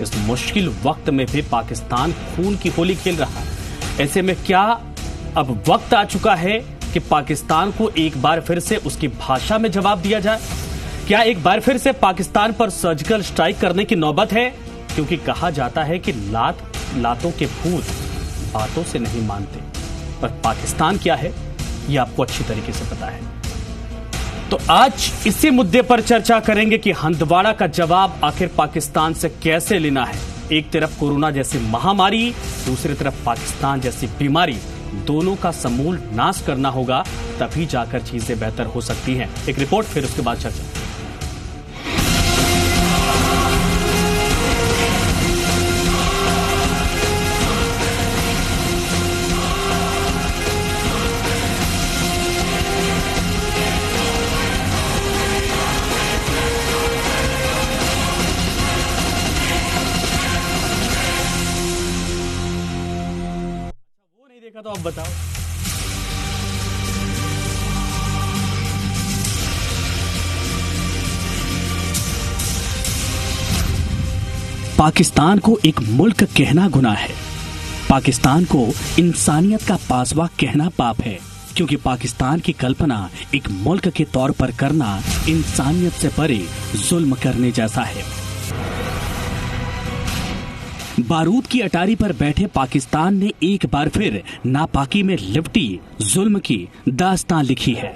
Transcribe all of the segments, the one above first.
इस मुश्किल वक्त में भी पाकिस्तान खून की होली खेल रहा है। ऐसे में क्या अब वक्त आ चुका है कि पाकिस्तान को एक बार फिर से उसकी भाषा में जवाब दिया जाए? क्या एक बार फिर से पाकिस्तान पर सर्जिकल स्ट्राइक करने की नौबत है? क्योंकि कहा जाता है कि लातों के भूत बातों से नहीं मानते, पर पाकिस्तान क्या है ये आपको अच्छी तरीके से पता है। तो आज इसी मुद्दे पर चर्चा करेंगे कि हंदवाड़ा का जवाब आखिर पाकिस्तान से कैसे लेना है। एक तरफ कोरोना जैसी महामारी, दूसरी तरफ पाकिस्तान जैसी बीमारी, दोनों का समूल नाश करना होगा, तभी जाकर चीजें बेहतर हो सकती हैं। एक रिपोर्ट, फिर उसके बाद चर्चा। देखा तो अब बताओ। पाकिस्तान को एक मुल्क कहना गुनाह है। पाकिस्तान को इंसानियत का पासवा कहना पाप है, क्योंकि पाकिस्तान की कल्पना एक मुल्क के तौर पर करना इंसानियत से परे जुल्म करने जैसा है। बारूद की अटारी पर बैठे पाकिस्तान ने एक बार फिर नापाकी में लिपटी जुल्म की दास्तान लिखी है।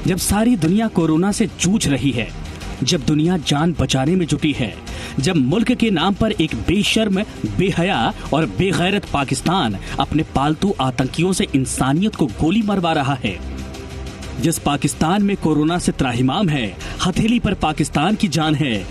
जब सारी दुनिया कोरोना से जूझ रही है, जब दुनिया जान बचाने में जुटी है, जब मुल्क के नाम पर एक बेशर्म, बेहया और बेगैरत पाकिस्तान अपने पालतू आतंकियों से इंसानियत को गोली मरवा रहा है, जिस पाकिस्तान में कोरोना से त्राहिमाम है, हथेली पर पाकिस्तान की जान है,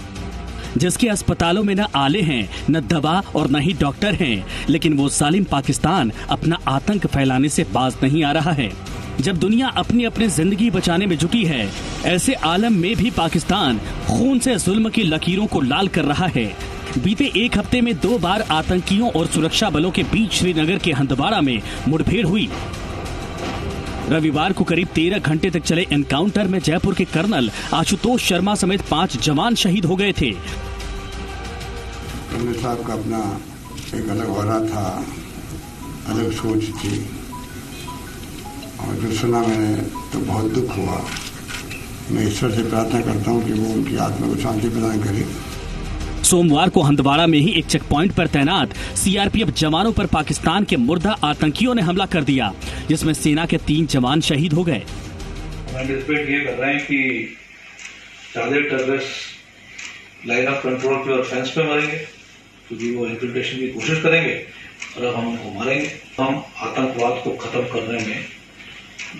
जिसके अस्पतालों में न आले हैं, न दवा और न ही डॉक्टर हैं, लेकिन वो जालिम पाकिस्तान अपना आतंक फैलाने से बाज नहीं आ रहा है, जब दुनिया अपनी अपनी जिंदगी बचाने में जुटी है, ऐसे आलम में भी पाकिस्तान खून से जुल्म की लकीरों को लाल कर रहा है। बीते एक हफ्ते में 2 बार आतंकियों और सुरक्षा बलों के बीच श्रीनगर के हंदवाड़ा में मुठभेड़ हुई। रविवार को करीब 13 घंटे तक चले एनकाउंटर में जयपुर के कर्नल आशुतोष शर्मा समेत 5 जवान शहीद हो गए थे। कर्नल साहब का अपना एक अलग वारा था, अलग सोच थी, और जो सुना मैंने तो बहुत दुख हुआ। मैं ईश्वर से प्रार्थना करता हूँ कि वो उनकी आत्मा को शांति प्रदान करे। सोमवार को हंदवाड़ा में ही एक चेक पॉइंट पर तैनात सीआरपीएफ जवानों पर पाकिस्तान के मुर्दा आतंकियों ने हमला कर दिया, जिसमें सेना के 3 जवान शहीद हो गए। हम एंटिसिपेट ये कर रहे हैं कि ज्यादा टेररिस्ट लाइन ऑफ कंट्रोल पे और फेंस पे मरेंगे, क्योंकि वो इन्फिल्ट्रेशन की कोशिश करेंगे और अब हम उनको मारेंगे। हम आतंकवाद को खत्म करने में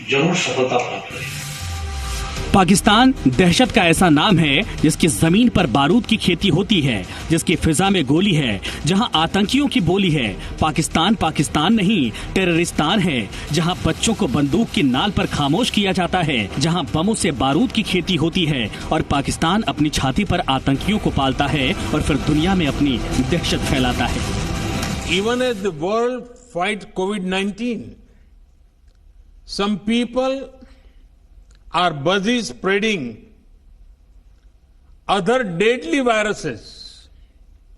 जरूर सफलता प्राप्त करेंगे। पाकिस्तान दहशत का ऐसा नाम है जिसकी जमीन पर बारूद की खेती होती है, जिसकी फिजा में गोली है, जहां आतंकियों की बोली है। पाकिस्तान पाकिस्तान नहीं, टेररिस्तान है, जहां बच्चों को बंदूक की नाल पर खामोश किया जाता है, जहां बमों से बारूद की खेती होती है, और पाकिस्तान अपनी छाती पर आतंकियों को पालता है और फिर दुनिया में अपनी दहशत फैलाता है। Even as the world fight COVID-19, some people are busy spreading other deadly viruses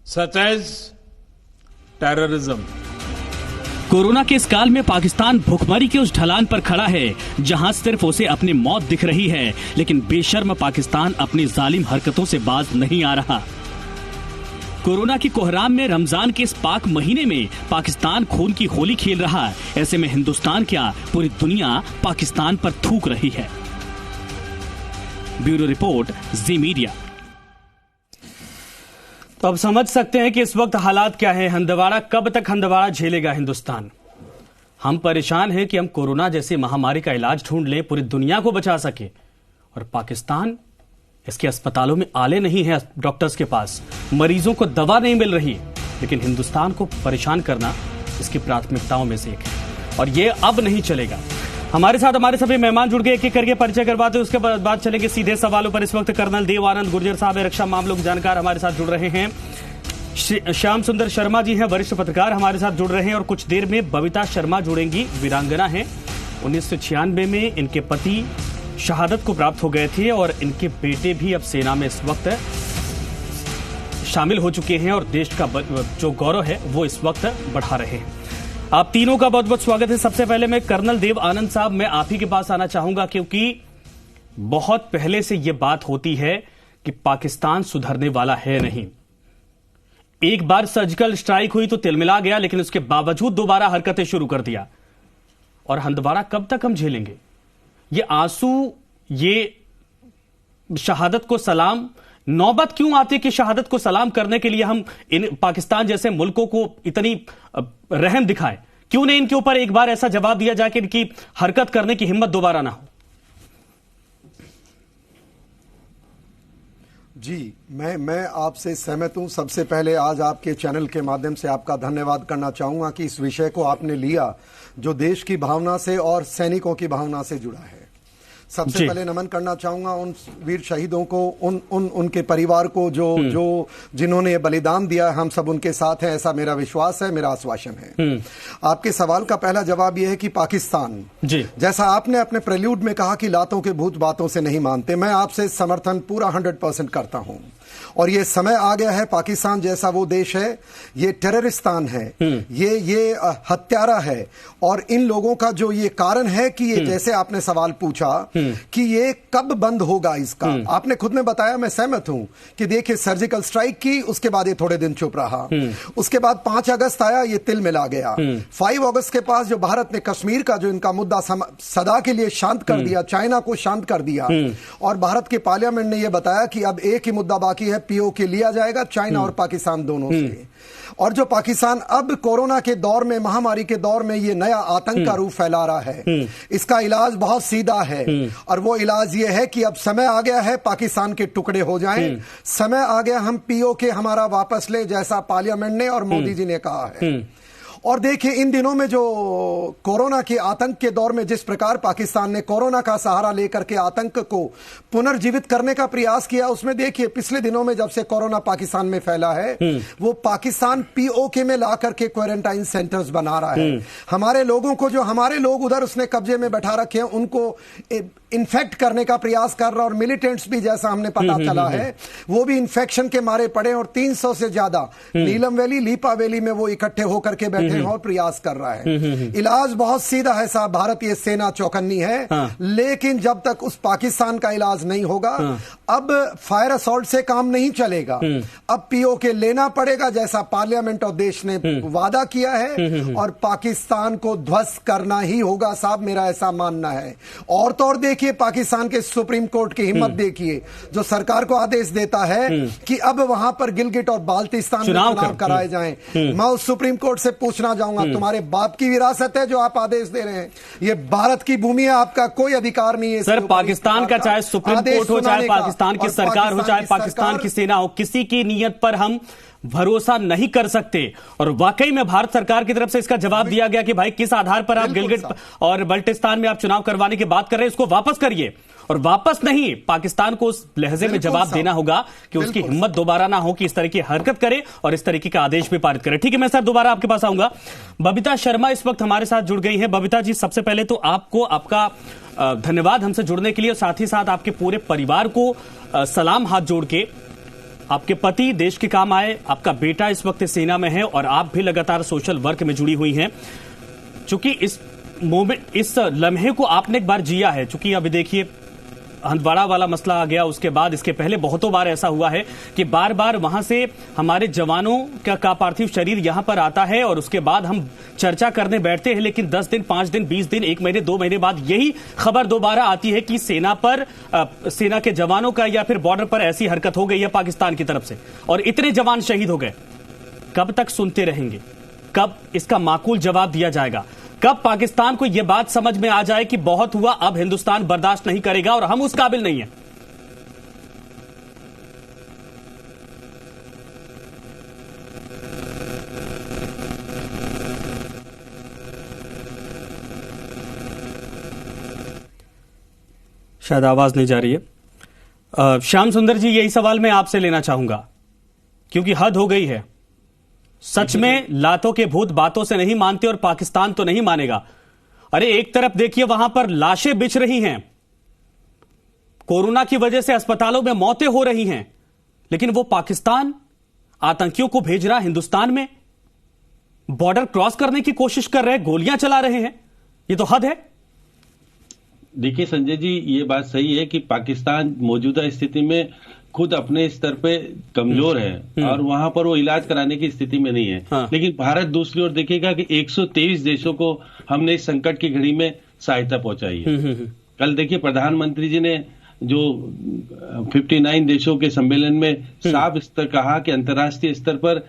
such as terrorism. Corona के इस काल में पाकिस्तान भुखमरी के उस ढलान पर खड़ा है जहां सिर्फ उसे अपनी मौत दिख रही है, लेकिन बेशर्म पाकिस्तान अपनी जालिम हरकतों से बाज नहीं आ रहा। कोरोना की कोहराम में रमजान के इस पाक महीने में पाकिस्तान खून की होली खेल रहा है। ऐसे में हिंदुस्तान क्या, पूरी दुनिया पाकिस्तान पर थूक रही है। ब्यूरो रिपोर्ट, जी मीडिया। तो अब समझ सकते हैं कि इस वक्त हालात क्या है। हंदवाड़ा, कब तक हंदवाड़ा झेलेगा हिंदुस्तान? हम परेशान हैं कि हम कोरोना जैसी महामारी का इलाज ढूंढ लें, पूरी दुनिया को बचा सके, और पाकिस्तान, इसके अस्पतालों में आले नहीं है, डॉक्टर्स के पास मरीजों को दवा नहीं मिल रही, लेकिन हिंदुस्तान को परेशान करना इसकी प्राथमिकताओं में से एक है, और ये अब नहीं चलेगा। हमारे साथ हमारे सभी मेहमान जुड़ गए, एक एक करके परिचय करवाते हैं, उसके बाद चलेंगे सीधे सवालों पर। इस वक्त कर्नल देव आनंद गुर्जर साहब रक्षा मामलों के जानकार हमारे साथ जुड़ रहे हैं। श्याम सुंदर शर्मा जी हैं, वरिष्ठ पत्रकार, हमारे साथ जुड़ रहे हैं, और कुछ देर में बबीता शर्मा जुड़ेंगी, वीरांगना हैं। 1996 में इनके पति शहादत को प्राप्त हो गए थे और इनके बेटे भी अब सेना में इस वक्त शामिल हो चुके हैं और देश का जो गौरव है वो इस वक्त बढ़ा रहे हैं। आप तीनों का बहुत बहुत स्वागत है। सबसे पहले मैं कर्नल देव आनंद साहब, मैं आप ही के पास आना चाहूंगा, क्योंकि बहुत पहले से यह बात होती है कि पाकिस्तान सुधरने वाला है नहीं। एक बार सर्जिकल स्ट्राइक हुई तो तिलमिला गया, लेकिन उसके बावजूद दोबारा हरकतें शुरू कर दिया। और हंदवाड़ा कब तक हम झेलेंगे? ये आंसू, ये शहादत को सलाम, नौबत क्यों आती कि शहादत को सलाम करने के लिए हम इन पाकिस्तान जैसे मुल्कों को इतनी रहम दिखाएं? क्यों नहीं इनके ऊपर एक बार ऐसा जवाब दिया जाए कि इनकी हरकत करने की हिम्मत दोबारा ना हो? जी, मैं आपसे सहमत हूं। सबसे पहले आज आपके चैनल के माध्यम से आपका धन्यवाद करना चाहूंगा कि इस विषय को आपने लिया जो देश की भावना से और सैनिकों की भावना से जुड़ा है। सबसे पहले नमन करना चाहूंगा उन वीर शहीदों को, उनके परिवार को जो जिन्होंने ये बलिदान दिया। हम सब उनके साथ हैं, ऐसा मेरा विश्वास है, मेरा आश्वासन है। आपके सवाल का पहला जवाब यह है कि पाकिस्तान, जी, जैसा आपने अपने प्रेल्यूड में कहा कि लातों के भूत बातों से नहीं मानते, मैं आपसे समर्थन पूरा 100% करता हूं। और ये समय आ गया है, पाकिस्तान जैसा वो देश है, ये टेररिस्तान है, ये हत्यारा है। और इन लोगों का जो ये कारण है कि ये, जैसे आपने सवाल पूछा कि ये कब बंद होगा, इसका आपने खुद ने बताया, मैं सहमत हूं कि देखिए सर्जिकल स्ट्राइक की, उसके बाद ये थोड़े दिन चुप रहा, उसके बाद 5 अगस्त आया, ये तिल मिला गया। 5 अगस्त के पास जो भारत ने कश्मीर का जो इनका मुद्दा सदा के लिए शांत कर दिया, चाइना को शांत कर दिया, और भारत के पार्लियामेंट ने यह बताया कि अब एक ही मुद्दा बाकी है, पीओके लिया जाएगा, चाइना और पाकिस्तान दोनों से। और जो पाकिस्तान अब कोरोना के दौर में, महामारी के दौर में ये नया आतंक का रूप फैला रहा है, इसका इलाज बहुत सीधा है। और वो इलाज ये है कि अब समय आ गया है पाकिस्तान के टुकड़े हो जाएं, समय आ गया हम पीओके हमारा वापस ले, जैसा पार्लियामेंट ने और मोदी जी ने कहा है। और देखिए इन दिनों में जो कोरोना के आतंक के दौर में जिस प्रकार पाकिस्तान ने कोरोना का सहारा लेकर के आतंक को पुनर्जीवित करने का प्रयास किया, उसमें देखिए पिछले दिनों में जब से कोरोना पाकिस्तान में फैला है, वो पाकिस्तान पीओके में ला करके क्वारंटाइन सेंटर्स बना रहा है। हमारे लोगों को, जो हमारे लोग उधर उसने कब्जे में बैठा रखे हैं, उनको इन्फेक्ट करने का प्रयास कर रहा। और मिलिटेंट्स भी, जैसा हमने पता चला है, वो भी इन्फेक्शन के मारे पड़े और 300 से ज्यादा नीलम वैली, लीपा वैली में वो इकट्ठे होकर के बैठे हैं और प्रयास कर रहा है। इलाज बहुत सीधा है साहब, भारतीय सेना चौकन्नी है, लेकिन जब तक उस पाकिस्तान का इलाज नहीं होगा, अब फायर असॉल्ट से काम नहीं चलेगा, अब पीओके लेना पड़ेगा, जैसा पार्लियामेंट और देश ने वादा किया है, और पाकिस्तान को ध्वस्त करना ही होगा साहब, मेरा ऐसा मानना है। और तो और देखिए पाकिस्तान के सुप्रीम कोर्ट की हिम्मत देखिए, जो सरकार को आदेश देता है कि अब वहां पर गिलगिट और बाल्टिस्तान में चुनाव कराए जाएं। मैं उस सुप्रीम कोर्ट से पूछना चाहूंगा, तुम्हारे बाप की विरासत है जो आप आदेश दे रहे हैं? ये भारत की भूमि है, आपका कोई अधिकार नहीं है सर। पाकिस्तान का चाहे सुप्रीम कोर्ट हो, चाहे पाकिस्तान की सरकार हो, चाहे पाकिस्तान की सेना हो, किसी की नीयत पर हम भरोसा नहीं कर सकते। और वाकई में भारत सरकार की तरफ से इसका जवाब दिया गया कि भाई किस आधार पर आप गिलगिट और बल्टिस्तान में आप चुनाव करवाने की बात कर रहे हैं, इसको वापस करिए। और वापस नहीं, पाकिस्तान को उस लहजे में जवाब देना होगा कि उसकी हिम्मत दोबारा ना हो कि इस तरह की हरकत करे और इस तरीके का आदेश भी पारित करे। ठीक है, मैं सर दोबारा आपके पास आऊंगा। बबीता शर्मा इस वक्त हमारे साथ जुड़ गई है। बबीता जी, सबसे पहले तो आपको आपका धन्यवाद हमसे जुड़ने के लिए, और साथ ही साथ आपके पूरे परिवार को सलाम हाथ जोड़ के। आपके पति देश के काम आए, आपका बेटा इस वक्त सेना में है, और आप भी लगातार सोशल वर्क में जुड़ी हुई हैं। चूंकि इस मोमेंट, इस लम्हे को आपने एक बार जिया है, चूंकि अभी देखिए हंदवाड़ा वाला मसला आ गया, उसके बाद इसके पहले बहुतों बार ऐसा हुआ है कि बार बार वहां से हमारे जवानों का पार्थिव शरीर यहां पर आता है और उसके बाद हम चर्चा करने बैठते हैं, लेकिन 10 दिन, 5 दिन, 20 दिन, 1 महीने, 2 महीने बाद यही खबर दोबारा आती है कि सेना पर, सेना के जवानों का या फिर बॉर्डर पर ऐसी हरकत हो गई है पाकिस्तान की तरफ से और इतने जवान शहीद हो गए। कब तक सुनते रहेंगे? कब इसका माकूल जवाब दिया जाएगा? कब पाकिस्तान को यह बात समझ में आ जाए कि बहुत हुआ, अब हिंदुस्तान बर्दाश्त नहीं करेगा और हम उस काबिल नहीं हैं? शायद आवाज नहीं जा रही है। श्याम सुंदर जी, यही सवाल मैं आपसे लेना चाहूंगा, क्योंकि हद हो गई है। सच में लातों के भूत बातों से नहीं मानते और पाकिस्तान तो नहीं मानेगा। अरे एक तरफ देखिए वहां पर लाशें बिछ रही हैं, कोरोना की वजह से अस्पतालों में मौतें हो रही हैं, लेकिन वो पाकिस्तान आतंकियों को भेज रहा हिंदुस्तान में, बॉर्डर क्रॉस करने की कोशिश कर रहे हैं, गोलियां चला रहे हैं। ये तो हद है। देखिए संजय जी, ये बात सही है कि पाकिस्तान मौजूदा स्थिति में खुद अपने स्तर पे कमजोर है और वहां पर वो इलाज कराने की स्थिति में नहीं है। हाँ। लेकिन भारत दूसरी ओर देखेगा कि 123 देशों को हमने इस संकट की घड़ी में सहायता पहुंचाई है। कल देखिए प्रधानमंत्री जी ने जो 59 देशों के सम्मेलन में साफ स्तर कहा कि अंतर्राष्ट्रीय स्तर पर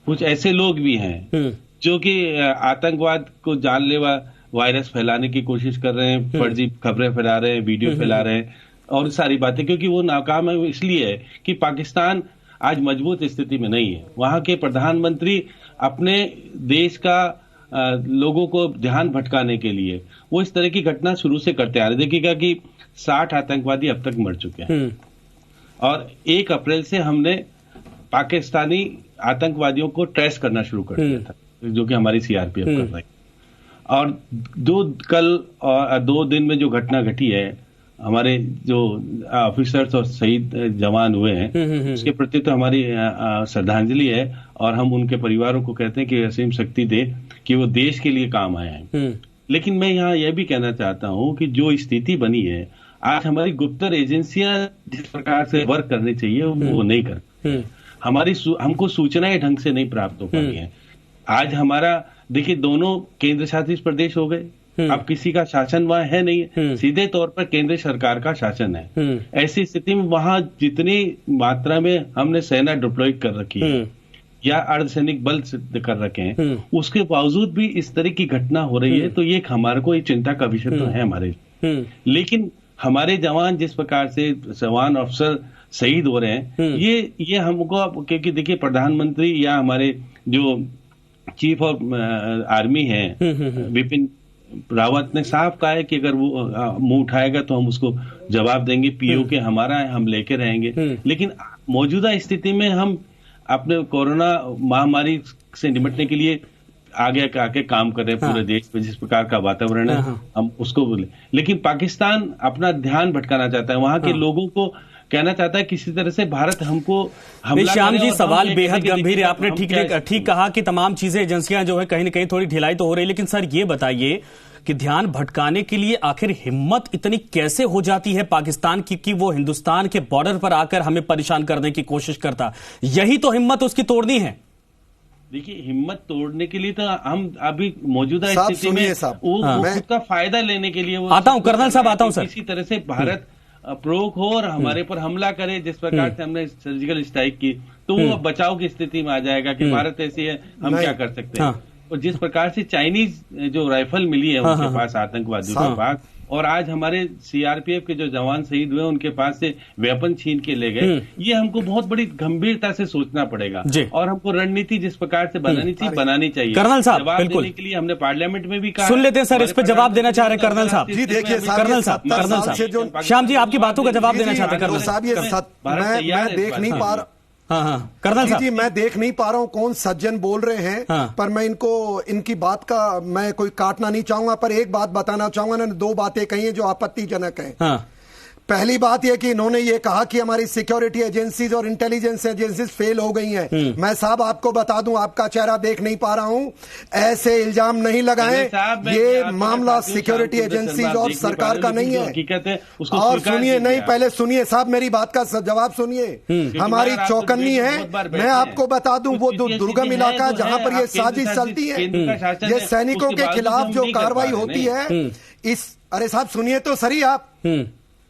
कुछ ऐसे लोग भी हैं जो कि आतंकवाद को जानलेवा वायरस फैलाने की कोशिश कर रहे हैं, फर्जी खबरें फैला रहे हैं, वीडियो फैला रहे हैं और सारी बातें, क्योंकि वो नाकाम है। इसलिए है कि पाकिस्तान आज मजबूत स्थिति में नहीं है। वहां के प्रधानमंत्री अपने देश का लोगों को ध्यान भटकाने के लिए वो इस तरह की घटना शुरू से करते आ रहे। देखिएगा कि 60 आतंकवादी अब तक मर चुके हैं और 1 अप्रैल से हमने पाकिस्तानी आतंकवादियों को ट्रेस करना शुरू कर दिया था, जो कि हमारी सीआरपीएफ कर रही है। और कल 2 दिन में जो घटना घटी है, हमारे जो ऑफिसर्स और शहीद जवान हुए हैं उसके प्रति तो हमारी श्रद्धांजलि है और हम उनके परिवारों को कहते हैं कि असीम शक्ति दे कि वो देश के लिए काम आए हैं। लेकिन मैं यहाँ यह भी कहना चाहता हूँ कि जो स्थिति बनी है आज, हमारी गुप्तर एजेंसियां जिस प्रकार से वर्क करनी चाहिए वो नहीं कर, हमको सूचनाएं ढंग से नहीं प्राप्त हो पाई हैं। आज हमारा देखिए दोनों केंद्र शासित प्रदेश हो गए, अब किसी का शासन वहां है नहीं, सीधे तौर पर केंद्र सरकार का शासन है। ऐसी स्थिति में वहां जितनी मात्रा में हमने सेना डिप्लॉय कर रखी है या अर्धसैनिक बल कर रखे हैं, उसके बावजूद भी इस तरह की घटना हो रही है, तो ये हमारे को एक चिंता का विषय तो है हमारे। लेकिन हमारे जवान जिस प्रकार से जवान अफसर शहीद हो रहे हैं, ये हमको, क्योंकि देखिए प्रधानमंत्री या हमारे जो चीफ ऑफ आर्मी है विपिन रावत ने साफ कहा है कि अगर वो मुंह उठाएगा तो हम उसको जवाब देंगे, पीओके हमारा है, हम लेके रहेंगे। लेकिन मौजूदा स्थिति में हम अपने कोरोना महामारी से निपटने के लिए आगे आके काम कर रहे हैं पूरे देश में, जिस प्रकार का वातावरण है हम उसको बोले। लेकिन पाकिस्तान अपना ध्यान भटकाना चाहता है, वहां के लोगों को कहना चाहता है किसी तरह से भारत हमको श्याम जी, सवाल बेहद गंभीर है। आपने ठीक कहा कि तमाम चीजें एजेंसियां जो है कहीं न कहीं थोड़ी ढिलाई तो हो रही है, लेकिन सर ये बताइए कि ध्यान भटकाने के लिए आखिर हिम्मत इतनी कैसे हो जाती है पाकिस्तान की कि वो हिंदुस्तान के बॉर्डर पर आकर हमें परेशान करने की कोशिश करता? यही तो हिम्मत उसकी तोड़नी है। देखिए, हिम्मत तोड़ने के लिए तो हम अभी मौजूदा स्थिति में वो खुद का फायदा लेने के लिए आता हूं कर्नल साहब, आता हूं सर। इसी तरह से भारत प्रयोग हो और हमारे पर हमला करे, जिस प्रकार से हमने सर्जिकल स्ट्राइक की, तो वो बचाव की स्थिति में आ जाएगा कि भारत ऐसी है, हम क्या कर सकते हैं। और जिस प्रकार से चाइनीज जो राइफल मिली है उनके पास, आतंकवादियों के पास, और आज हमारे सीआरपीएफ के जो जवान शहीद हुए उनके पास से वेपन छीन के ले गए, ये हमको बहुत बड़ी गंभीरता से सोचना पड़ेगा और हमको रणनीति जिस प्रकार से बनानी चाहिए। कर्नल साहब, जवाब देने के लिए हमने पार्लियामेंट में भी कहा। सुन लेते हैं सर, इस पर जवाब देना चाह रहे हैं कर्नल साहब। जी देखिए कर्नल साहब, श्याम जी आपकी बातों का जवाब देना चाहते हैं कर्नल साहब। मैं देख नहीं पा रहा, कर्नल साहब जी मैं देख नहीं पा रहा हूं कौन सज्जन बोल रहे हैं, पर मैं इनकी बात का मैं कोई काटना नहीं चाहूंगा, पर एक बात बताना चाहूंगा। इन्होंने 2 बातें कही हैं जो आपत्तिजनक है। पहली बात यह कि इन्होंने ये कहा कि हमारी सिक्योरिटी एजेंसीज और इंटेलिजेंस एजेंसीज फेल हो गई हैं। मैं साहब आपको बता दूं, आपका चेहरा देख नहीं पा रहा हूं, ऐसे इल्जाम नहीं लगाएं। ये मामला सिक्योरिटी एजेंसीज और सरकार का नहीं है। और सुनिए, नहीं पहले सुनिए साहब, मेरी बात का जवाब सुनिए। हमारी चौकन्नी है, मैं आपको बता दूं, वो दुर्गम इलाका जहां पर ये साजिश चलती है, ये सैनिकों के खिलाफ जो कार्रवाई होती है, अरे साहब सुनिए तो सही आप।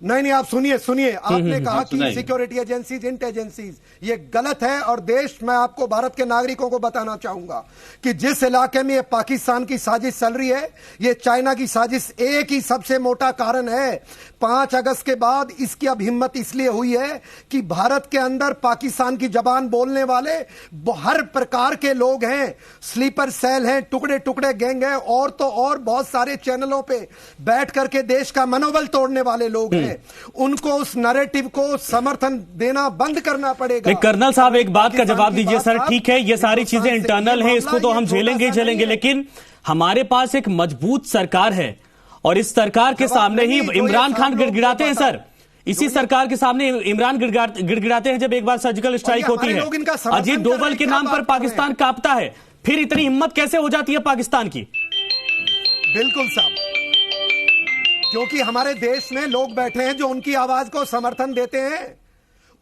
नहीं, आप सुनिए। आपने कहा कि सिक्योरिटी एजेंसीज, इंट एजेंसीज, ये गलत है। और देश, मैं आपको भारत के नागरिकों को बताना चाहूंगा कि जिस इलाके में ये पाकिस्तान की साजिश चल रही है, ये चाइना की साजिश एक ही सबसे मोटा कारण है। 5 अगस्त के बाद इसकी अब हिम्मत इसलिए हुई है कि भारत के अंदर पाकिस्तान की जबान बोलने वाले हर प्रकार के लोग हैं, स्लीपर सेल हैं, टुकड़े टुकड़े गैंग हैं, और तो और बहुत सारे चैनलों पे बैठ करके देश का मनोबल तोड़ने वाले लोग हैं। उनको उस नैरेटिव को समर्थन देना बंद करना पड़ेगा। कर्नल साहब एक बात का जवाब दीजिए सर। ठीक है, ये सारी चीजें इंटरनल हैं, इसको तो हम झेलेंगे, लेकिन हमारे पास एक मजबूत सरकार है और इस सरकार के सामने ही इमरान खान गिड़गिड़ाते हैं सर। इसी सरकार के सामने इमरान गिड़गिड़ाते हैं जब एक बार सर्जिकल स्ट्राइक होती है, अजीत डोभाल के नाम पर पाकिस्तान कांपता है। फिर इतनी हिम्मत कैसे हो जाती है पाकिस्तान की? बिल्कुल साहब, क्योंकि हमारे देश में लोग बैठे हैं जो उनकी आवाज को समर्थन देते हैं।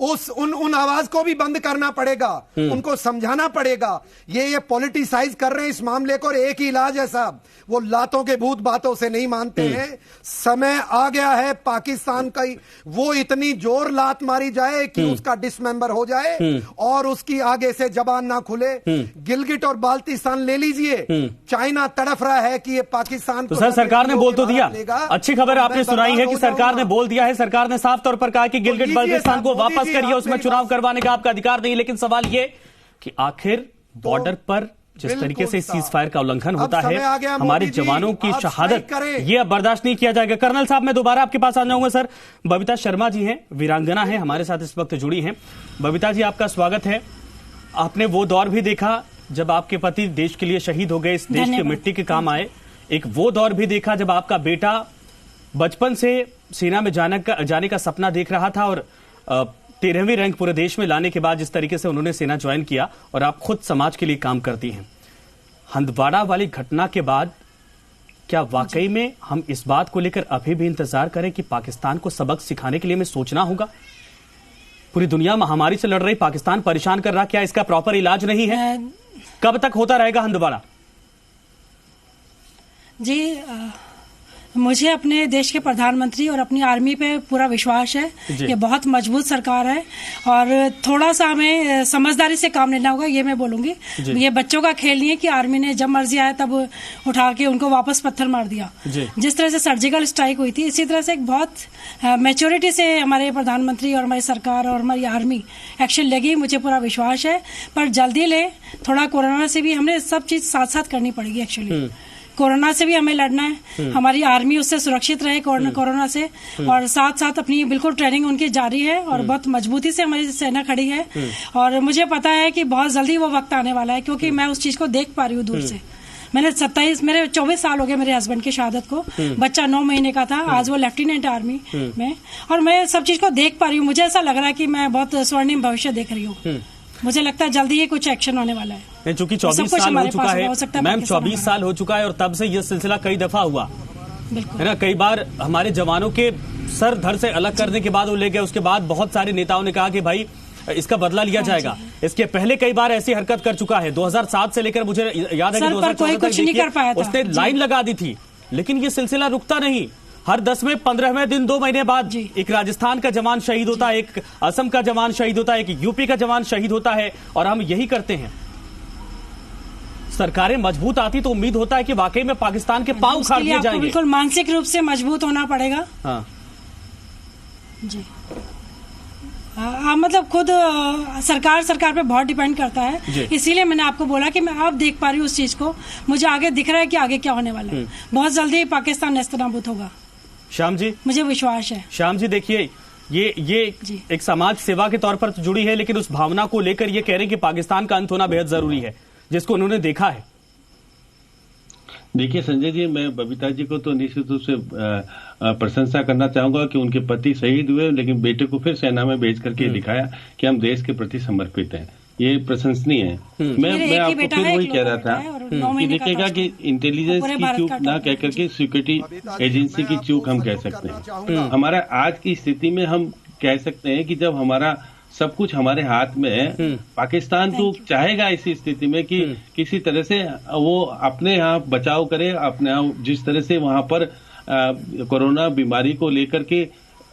उन आवाज को भी बंद करना पड़ेगा, उनको समझाना पड़ेगा। ये पॉलिटिसाइज कर रहे हैं इस मामले को। और एक ही इलाज है साहब, वो लातों के भूत बातों से नहीं मानते हैं। समय आ गया है पाकिस्तान का, वो इतनी जोर लात मारी जाए कि उसका डिसमेंबर हो जाए और उसकी आगे से जबान ना खुले। गिलगिट और बाल्टिस्तान ले लीजिए, चाइना तड़फ रहा है कि ये पाकिस्तान तो सर सरकार ने बोल तो दिया, अच्छी खबर आपने सुनाई है कि सरकार ने बोल दिया है। सरकार ने साफ तौर पर कहा कि गिलगिट बाल्टिस्तान को वापस करिए, उसमें चुनाव करवाने का आपका अधिकार नहीं। लेकिन सवाल ये कि आखिर बॉर्डर पर जिस तरीके से सीज फायर का उल्लंघन होता है, हमारे जवानों की शहादत, ये अब बर्दाश्त नहीं किया जाएगा। कर्नल साहब, मैं दोबारा आपके पास आ जाऊंगा सर। बबीता शर्मा जी हैं, वीरांगना है, हमारे साथ इस वक्त जुड़ी हैं। बबीता जी, आपका स्वागत है। आपने वो दौर भी देखा जब आपके पति देश के लिए शहीद हो गए, इस देश की मिट्टी के काम आए। एक वो दौर भी देखा जब आपका बेटा बचपन से सेना में जाने का सपना देख रहा था और 13वीं रैंक पूरे देश में लाने के बाद जिस तरीके से उन्होंने सेना ज्वाइन किया, और आप खुद समाज के लिए काम करती हैं। हंदवाड़ा वाली घटना के बाद क्या वाकई में हम इस बात को लेकर अभी भी इंतजार करें कि पाकिस्तान को सबक सिखाने के लिए हमें सोचना होगा? पूरी दुनिया महामारी से लड़ रही, पाकिस्तान परेशान कर रहा, क्या इसका प्रॉपर इलाज नहीं है? कब तक होता रहेगा हंदवाड़ा? जी, मुझे अपने देश के प्रधानमंत्री और अपनी आर्मी पे पूरा विश्वास है। ये बहुत मजबूत सरकार है और थोड़ा सा हमें समझदारी से काम लेना होगा, ये मैं बोलूंगी। ये बच्चों का खेल नहीं है कि आर्मी ने जब मर्जी आया तब उठा के उनको वापस पत्थर मार दिया। जिस तरह से सर्जिकल स्ट्राइक हुई थी, इसी तरह से एक बहुत मैच्योरिटी से हमारे प्रधानमंत्री और हमारी सरकार और हमारी आर्मी एक्शन लेगी, मुझे पूरा विश्वास है। पर जल्दी ले, थोड़ा कोरोना से भी हमने सब चीज साथ साथ करनी पड़ेगी। एक्चुअली कोरोना से भी हमें लड़ना है, हमारी आर्मी उससे सुरक्षित रहे कोरोना से, और साथ साथ अपनी बिल्कुल ट्रेनिंग उनकी जारी है और बहुत मजबूती से हमारी सेना खड़ी है। और मुझे पता है कि बहुत जल्दी वो वक्त आने वाला है, क्योंकि मैं उस चीज को देख पा रही हूँ दूर से। मेरे 24 साल हो गए मेरे हस्बैंड की शहादत को। बच्चा 9 महीने का था, आज वो लेफ्टिनेंट आर्मी में, और मैं सब चीज को देख पा रही हूँ। मुझे ऐसा लग रहा है कि मैं बहुत स्वर्णिम भविष्य देख रही हूँ। मुझे लगता है जल्दी ही कुछ एक्शन होने वाला है। चूंकि 24 साल हो चुका है मैम, 24 साल हो चुका है और तब से यह सिलसिला कई दफा हुआ है ना। कई बार हमारे जवानों के सर धड़ से अलग करने के बाद वो ले गए, उसके बाद बहुत सारे नेताओं ने कहा कि भाई इसका बदला लिया जाएगा। इसके पहले कई बार ऐसी हरकत कर चुका है। 2007 से लेकर मुझे याद है कि 2014 तक उसने लाइन लगा दी थी, लेकिन ये सिलसिला रुकता नहीं। हर 10वें 15वें दिन 2 महीने बाद एक राजस्थान का जवान शहीद होता है, एक असम का जवान शहीद होता है, एक यूपी का जवान शहीद होता है, और हम यही करते हैं। सरकारें मजबूत आती तो उम्मीद होता है कि वाकई में पाकिस्तान के पांव उखाड़ दिए जाएंगे। बिल्कुल मानसिक रूप से मजबूत होना पड़ेगा। हाँ जी, मतलब खुद सरकार पे बहुत डिपेंड करता है। इसीलिए मैंने आपको बोला कि मैं अब देख पा रही हूँ उस चीज को। मुझे आगे दिख रहा है कि आगे क्या होने वाला है। बहुत जल्दी पाकिस्तान नेस्तनाबूद होगा। श्याम जी, मुझे विश्वास है। श्याम जी, देखिए ये एक समाज सेवा के तौर पर तो जुड़ी है, लेकिन उस भावना को लेकर ये कह रहे हैं कि पाकिस्तान का अंत होना बेहद जरूरी है, जिसको उन्होंने देखा है। देखिए संजय जी, मैं बबीता जी को तो निश्चित रूप से प्रशंसा करना चाहूंगा कि उनके पति शहीद हुए, लेकिन बेटे को फिर सेना में भेज करके दिखाया कि हम देश के प्रति समर्पित हैं। ये प्रशंसनीय है। मैं आपको फिर वही कह रहा था कि देखिएगा कि इंटेलिजेंस की चूक ना कह करके सिक्योरिटी एजेंसी की चूक हम कह सकते हैं। हमारा आज की स्थिति में हम कह सकते हैं कि जब हमारा सब कुछ हमारे हाथ में है, पाकिस्तान तो चाहेगा इसी स्थिति में कि किसी तरह से वो अपने यहाँ बचाव करे, अपने यहाँ जिस तरह से वहां पर कोरोना बीमारी को लेकर के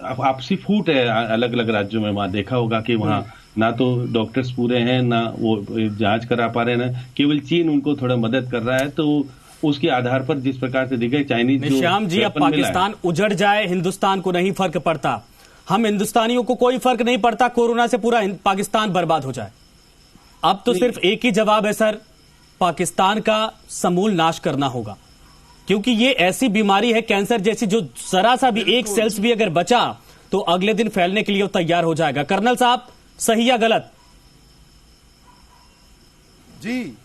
आपसी फूट है अलग अलग राज्यों में। वहां देखा होगा कि वहां ना तो डॉक्टर्स पूरे हैं, ना वो जांच करा पा रहे हैं, केवल चीन उनको थोड़ा मदद कर रहा है। तो उसके आधार पर जिस प्रकार से दिखे चाइनीज, श्याम जी, अब पाकिस्तान उजड़ जाए हिंदुस्तान को नहीं फर्क पड़ता, हम हिंदुस्तानियों को कोई फर्क नहीं पड़ता कोरोना से पूरा पाकिस्तान बर्बाद हो जाए। अब तो सिर्फ एक ही जवाब है सर, पाकिस्तान का समूल नाश करना होगा, क्योंकि ये ऐसी बीमारी है कैंसर जैसी, जो जरा सा भी एक सेल्स भी अगर बचा तो अगले दिन फैलने के लिए वो तैयार हो जाएगा। कर्नल साहब, सही या गलत? जी,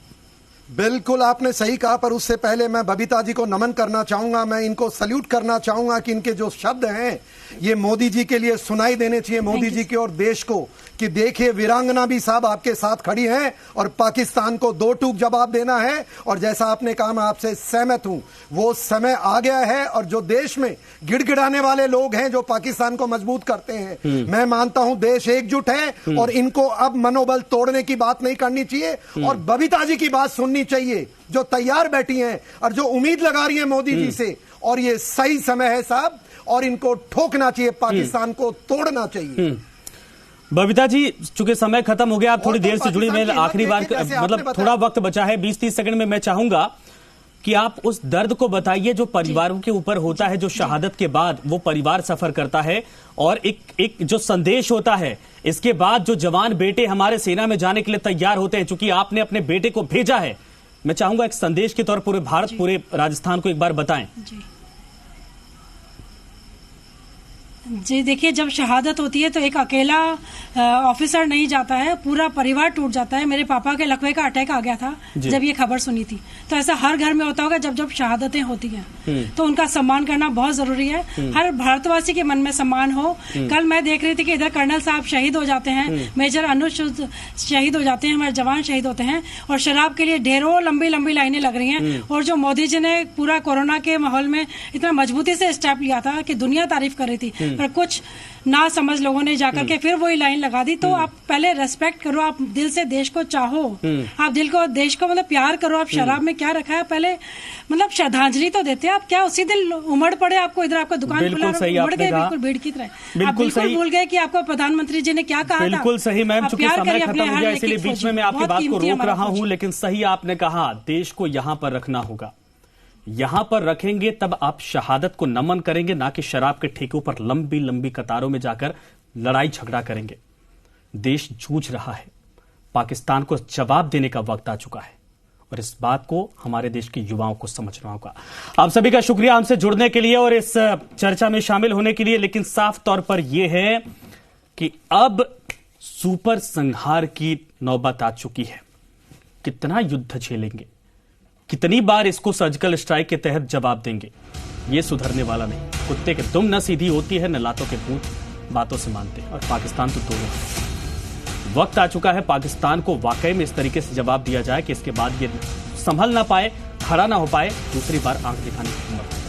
बिल्कुल आपने सही कहा, पर उससे पहले मैं बबीता जी को नमन करना चाहूंगा, मैं इनको सल्यूट करना चाहूंगा कि इनके जो शब्द हैं ये मोदी जी के लिए सुनाई देने चाहिए, मोदी जी के और देश को, कि देखिए वीरांगना भी साहब आपके साथ खड़ी हैं और पाकिस्तान को दो टूक जवाब देना है। और जैसा आपने कहा, मैं आपसे सहमत हूं, वो समय आ गया है और जो देश में गिड़गिड़ाने वाले लोग हैं जो पाकिस्तान को मजबूत करते हैं, मैं मानता हूं देश एकजुट है और इनको अब मनोबल तोड़ने की बात नहीं करनी चाहिए और बबीता जी की बात सुननी चाहिए जो तैयार बैठी हैं और जो उम्मीद लगा रही है मोदी जी से। और ये सही समय है साहब और इनको ठोकना चाहिए, पाकिस्तान को तोड़ना चाहिए। बबीता जी, चूंकि समय खत्म हो गया, आप थोड़ी देर से जुड़ी, मैं आखिरी बार मतलब थोड़ा वक्त बचा है, 20-30 सेकंड में मैं चाहूंगा कि आप उस दर्द को बताइए जो परिवारों के ऊपर होता है, जो शहादत के बाद वो परिवार सफर करता है और एक जो संदेश होता है इसके बाद जो जवान बेटे हमारे सेना में जाने के लिए तैयार होते हैं। चूंकि आपने अपने बेटे को भेजा है, मैं चाहूंगा एक संदेश के तौर पर पूरे भारत, पूरे राजस्थान को एक बार बताएं। जी देखिए, जब शहादत होती है तो एक अकेला ऑफिसर नहीं जाता है, पूरा परिवार टूट जाता है। मेरे पापा के लकवे का अटैक आ गया था जब ये खबर सुनी थी, तो ऐसा हर घर में होता होगा जब जब शहादतें होती हैं, तो उनका सम्मान करना बहुत जरूरी है। हर भारतवासी के मन में सम्मान हो। कल मैं देख रही थी कि इधर कर्नल साहब शहीद हो जाते हैं, मेजर अनुज शहीद हो जाते हैं, हमारे जवान शहीद होते हैं और शराब के लिए ढेरों लंबी लंबी लाइनें लग रही हैं। और जो मोदी जी ने पूरा कोरोना के माहौल में इतना मजबूती से स्टेप लिया था कि दुनिया तारीफ कर रही थी, पर कुछ ना समझ लोगों ने जाकर के फिर वही लाइन लगा दी। तो आप पहले रेस्पेक्ट करो, आप दिल से देश को चाहो, आप दिल को देश को मतलब प्यार करो। आप शराब में क्या रखा है, पहले मतलब श्रद्धांजलि तो देते हैं, आप क्या उसी दिन उमड़ पड़े, आपको इधर आपका दुकान खुला, उमड़ गए बिल्कुल भीड़ की तरह, आप बिल्कुल भूल गए कि आपको प्रधानमंत्री जी ने क्या कहा था। बिल्कुल सही मैम, चूंकि समय खत्म हो गया इसलिए बीच में मैं आपकी बात को रोक रहा हूं, लेकिन सही आपने कहा, देश को यहां पर रखना होगा। यहां पर रखेंगे तब आप शहादत को नमन करेंगे, ना कि शराब के ठेकों पर लंबी लंबी कतारों में जाकर लड़ाई झगड़ा करेंगे। देश जूझ रहा है, पाकिस्तान को जवाब देने का वक्त आ चुका है और इस बात को हमारे देश के युवाओं को समझना होगा। आप सभी का शुक्रिया हमसे जुड़ने के लिए और इस चर्चा में शामिल होने के लिए। लेकिन साफ तौर पर यह है कि अब सुपर संहार की नौबत आ चुकी है। कितना युद्ध झेलेंगे, कितनी बार इसको सर्जिकल स्ट्राइक के तहत जवाब देंगे, ये सुधरने वाला नहीं। कुत्ते के दुम न सीधी होती है न लातों के भूत बातों से मानते हैं, और पाकिस्तान तो दोनों। वक्त आ चुका है पाकिस्तान को वाकई में इस तरीके से जवाब दिया जाए कि इसके बाद ये संभल ना पाए, खड़ा ना हो पाए, दूसरी बार आंख दिखाने की हिम्मत।